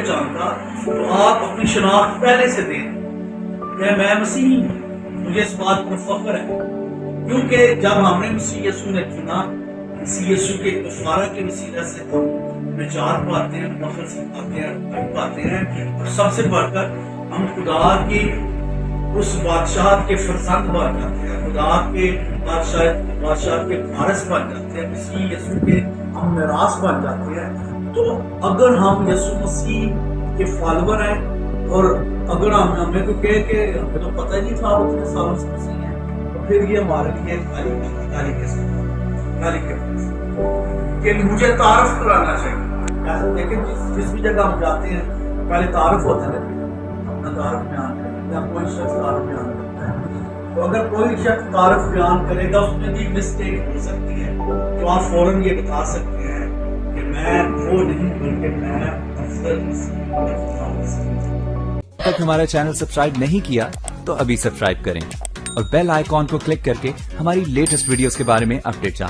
جانتا تو آپ اپنی شناخت پہلے سے دیں کہ میں مسیحی ہوں، مجھے اس بات پر فخر ہے، کیونکہ جب ہم نے مسیح یسوع نے چنا، مسیح یسوع کے کفارہ کے وسیلہ سے ہم نجات پاتے ہیں، فخر سے پاتے ہیں، اور سب سے بڑھ کر ہم خدا کی اس بادشاہت کے فرزند بن جاتے ہیں، خدا کے بادشاہت کے وارث بن جاتے ہیں، مسیح یسوع کے ہم میراث بن جاتے ہیں۔ تو اگر ہم یسوع مسیح کے فالوور ہیں، اور اگر ہمیں کو کہے کہ ہمیں تو پتہ ہی نہیں تھا اتنے سالوں سے مسیح ہیں، تو پھر یہ ہمارے لیے گالی کہ مجھے تعارف کرانا چاہیے۔ لیکن جس بھی جگہ ہم جاتے ہیں پہلے تعارف ہوتا ہے، اپنا تعارف بیان کریں، یا کوئی شخص تعارف بیان کرتا ہے، تو اگر کوئی شخص تعارف بیان کرے گا اس میں بھی مسٹیک ہو سکتی ہے، تو آپ فوراً یہ بتا سکتے ہیں کہ میں وہ نہیں بلکہ میں افضل مسیح ہوں۔ تک ہمارا چینل سبسکرائب نہیں کیا تو ابھی سبسکرائب کریں اور بیل آئیکن کو کلک کر کے ہماری لیٹسٹ ویڈیوز کے بارے میں اپڈیٹ جانیں۔